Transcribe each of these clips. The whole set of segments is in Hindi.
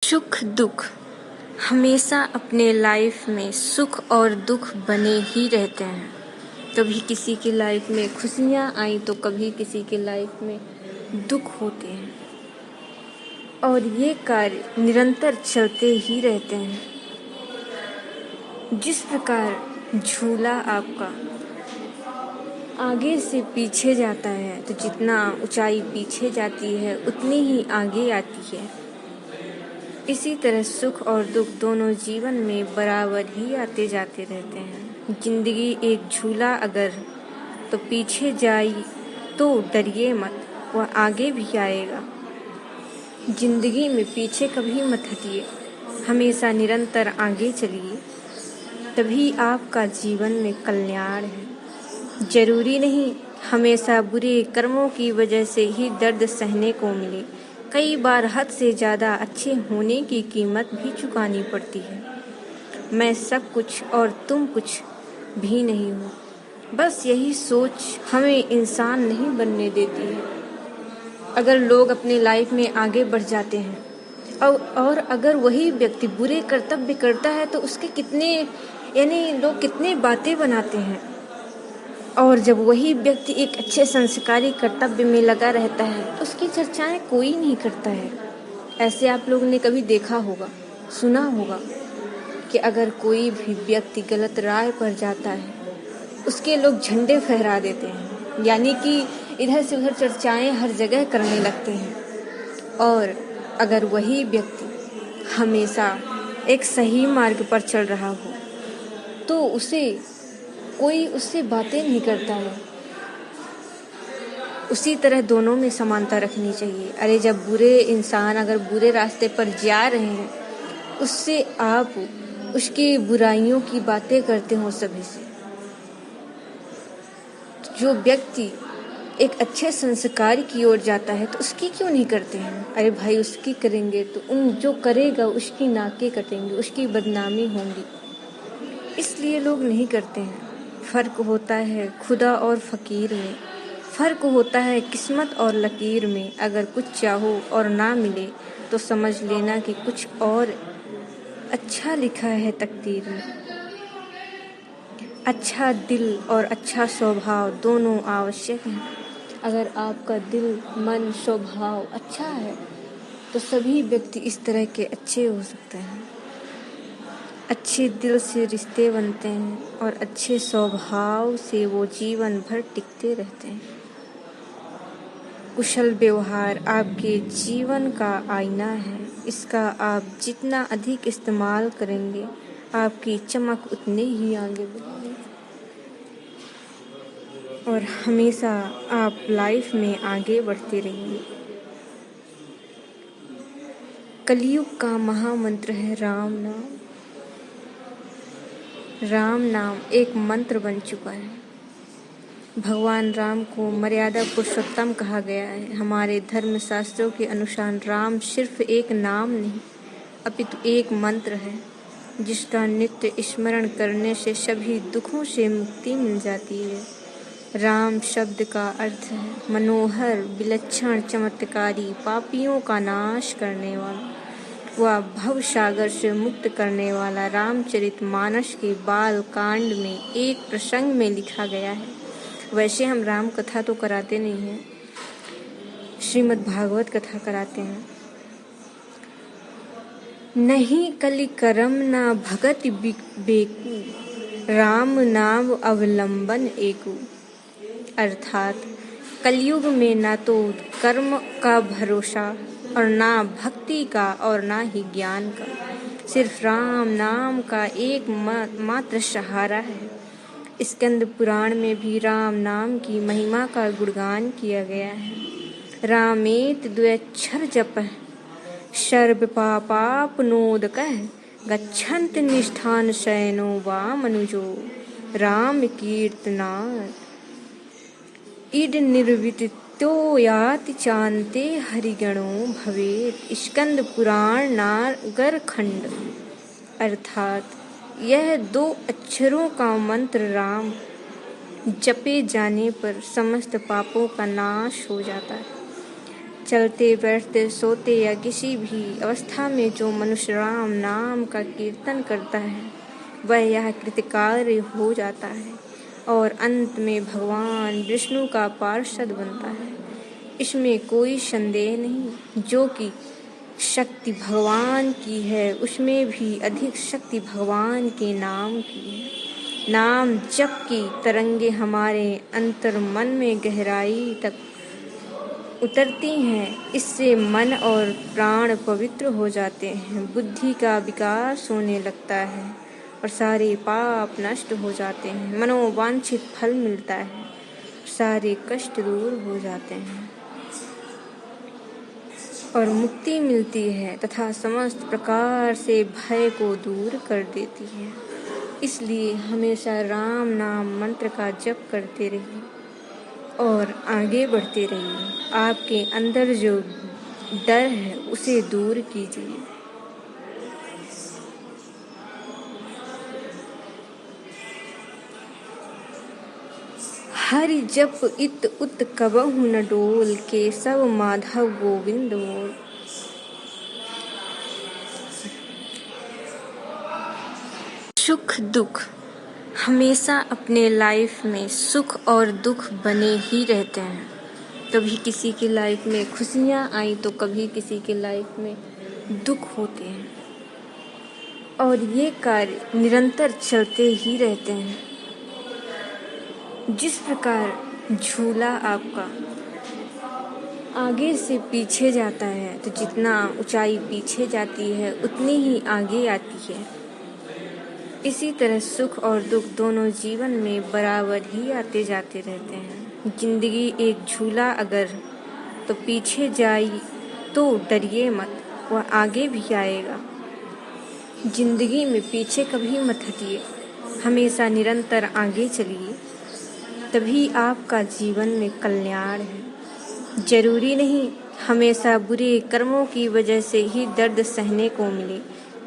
सुख दुख हमेशा अपने लाइफ में सुख और दुख बने ही रहते हैं। कभी किसी की लाइफ में खुशियाँ आई तो कभी किसी की लाइफ में दुख होते हैं और ये कार्य निरंतर चलते ही रहते हैं। जिस प्रकार झूला आपका आगे से पीछे जाता है तो जितना ऊंचाई पीछे जाती है उतनी ही आगे आती है। इसी तरह सुख और दुख दोनों जीवन में बराबर ही आते जाते रहते हैं। जिंदगी एक झूला अगर तो पीछे जाई तो डरिए मत, वह आगे भी आएगा। जिंदगी में पीछे कभी मत हटिए, हमेशा निरंतर आगे चलिए, तभी आपका जीवन में कल्याण है। जरूरी नहीं हमेशा बुरे कर्मों की वजह से ही दर्द सहने को मिले। कई बार हद से ज़्यादा अच्छे होने की कीमत भी चुकानी पड़ती है। मैं सब कुछ और तुम कुछ भी नहीं हो, बस यही सोच हमें इंसान नहीं बनने देती है। अगर लोग अपने लाइफ में आगे बढ़ जाते हैं और अगर वही व्यक्ति बुरे कर्तव्य करता है तो उसके लोग कितने बातें बनाते हैं। और जब वही व्यक्ति एक अच्छे संस्कारी कर्तव्य में लगा रहता है तो उसकी चर्चाएं कोई नहीं करता है। ऐसे आप लोगों ने कभी देखा होगा, सुना होगा कि अगर कोई भी व्यक्ति गलत राह पर जाता है उसके लोग झंडे फहरा देते हैं, यानी कि इधर से उधर चर्चाएं हर जगह करने लगते हैं। और अगर वही व्यक्ति हमेशा एक सही मार्ग पर चल रहा हो तो कोई उससे बातें नहीं करता है। उसी तरह दोनों में समानता रखनी चाहिए। अरे जब बुरे इंसान अगर बुरे रास्ते पर जा रहे हैं उससे आप उसकी बुराइयों की बातें करते हो सभी से, जो व्यक्ति एक अच्छे संस्कार की ओर जाता है तो उसकी क्यों नहीं करते हैं। अरे भाई उसकी करेंगे तो जो करेगा उसकी नाकें कटेंगी, उसकी बदनामी होंगी, इसलिए लोग नहीं करते हैं। फ़र्क होता है खुदा और फ़कीर में, फ़र्क होता है किस्मत और लकीर में। अगर कुछ चाहो और ना मिले तो समझ लेना कि कुछ और अच्छा लिखा है तकदीर में। अच्छा दिल और अच्छा स्वभाव दोनों आवश्यक हैं। अगर आपका दिल मन स्वभाव अच्छा है तो सभी व्यक्ति इस तरह के अच्छे हो सकते हैं। अच्छे दिल से रिश्ते बनते हैं और अच्छे स्वभाव से वो जीवन भर टिकते रहते हैं। कुशल व्यवहार आपके जीवन का आईना है, इसका आप जितना अधिक इस्तेमाल करेंगे आपकी चमक उतने ही आगे बढ़ेगी और हमेशा आप लाइफ में आगे बढ़ते रहिए। कलयुग का महामंत्र है राम नाम। राम नाम एक मंत्र बन चुका है। भगवान राम को मर्यादा पुरुषोत्तम कहा गया है। हमारे धर्म शास्त्रों के अनुसार राम सिर्फ एक नाम नहीं अपितु एक मंत्र है, जिसका नित्य स्मरण करने से सभी दुखों से मुक्ति मिल जाती है। राम शब्द का अर्थ है मनोहर, विलक्षण, चमत्कारी, पापियों का नाश करने वाला, वह भव सागर से मुक्त करने वाला। रामचरितमानस के बाल कांड में एक प्रसंग में लिखा गया है। वैसे हम राम कथा तो कराते नहीं हैं, श्रीमद् भागवत कथा कराते हैं। नहीं कलि करम ना भगत बेकू, राम नाम अवलंबन एकू। अर्थात कलयुग में ना तो कर्म का भरोसा और ना भक्ति का और ना ही ज्ञान का, सिर्फ राम नाम का एक मात्र सहारा है। स्कंद पुराण में भी राम नाम की महिमा का गुणगान किया गया है। रामेत द्व्यक्षर जपः सर्व पापापनोदकः, गच्छन्त निष्ठान शयनो वा मनुजो, राम कीर्तनात् इड निर्विदितो याति चान्ते हरिगणो भवेत्। स्कंद पुराण नागर खंड। अर्थात यह 2 अक्षरों का मंत्र राम जपे जाने पर समस्त पापों का नाश हो जाता है। चलते बैठते सोते या किसी भी अवस्था में जो मनुष्य राम नाम का कीर्तन करता है वह यह कृतकार्य हो जाता है और अंत में भगवान विष्णु का पार्षद बनता है। इसमें कोई संदेह नहीं। जो कि शक्ति भगवान की है उसमें भी अधिक शक्ति भगवान के नाम की है। नाम जप की तरंगे हमारे अंतर मन में गहराई तक उतरती हैं। इससे मन और प्राण पवित्र हो जाते हैं, बुद्धि का विकास होने लगता है और सारे पाप नष्ट हो जाते हैं, मनोवांछित फल मिलता है, सारे कष्ट दूर हो जाते हैं और मुक्ति मिलती है तथा समस्त प्रकार से भय को दूर कर देती है। इसलिए हमेशा राम नाम मंत्र का जप करते रहिए और आगे बढ़ते रहिए। आपके अंदर जो डर है उसे दूर कीजिए। हरि जप इत उत कबहु न डोल, केशव माधव गोविंद मोर। सुख दुख हमेशा अपने लाइफ में सुख और दुख बने ही रहते हैं। कभी किसी की लाइफ में खुशियाँ आई तो कभी किसी की लाइफ में दुख होते हैं और ये कार्य निरंतर चलते ही रहते हैं। जिस प्रकार झूला आपका आगे से पीछे जाता है तो जितना ऊंचाई पीछे जाती है उतनी ही आगे आती है, इसी तरह सुख और दुख दोनों जीवन में बराबर ही आते जाते रहते हैं। जिंदगी एक झूला अगर तो पीछे जाए तो डरिए मत, वह आगे भी आएगा। जिंदगी में पीछे कभी मत हटिए, हमेशा निरंतर आगे चलिए, तभी आपका जीवन में कल्याण है। जरूरी नहीं हमेशा बुरे कर्मों की वजह से ही दर्द सहने को मिले,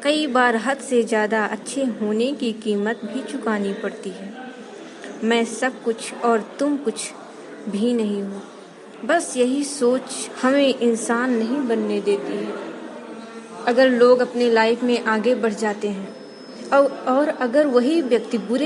कई बार हद से ज़्यादा अच्छे होने की कीमत भी चुकानी पड़ती है। मैं सब कुछ और तुम कुछ भी नहीं हो, बस यही सोच हमें इंसान नहीं बनने देती है। अगर लोग अपनी लाइफ में आगे बढ़ जाते हैं और अगर वही व्यक्ति बुरे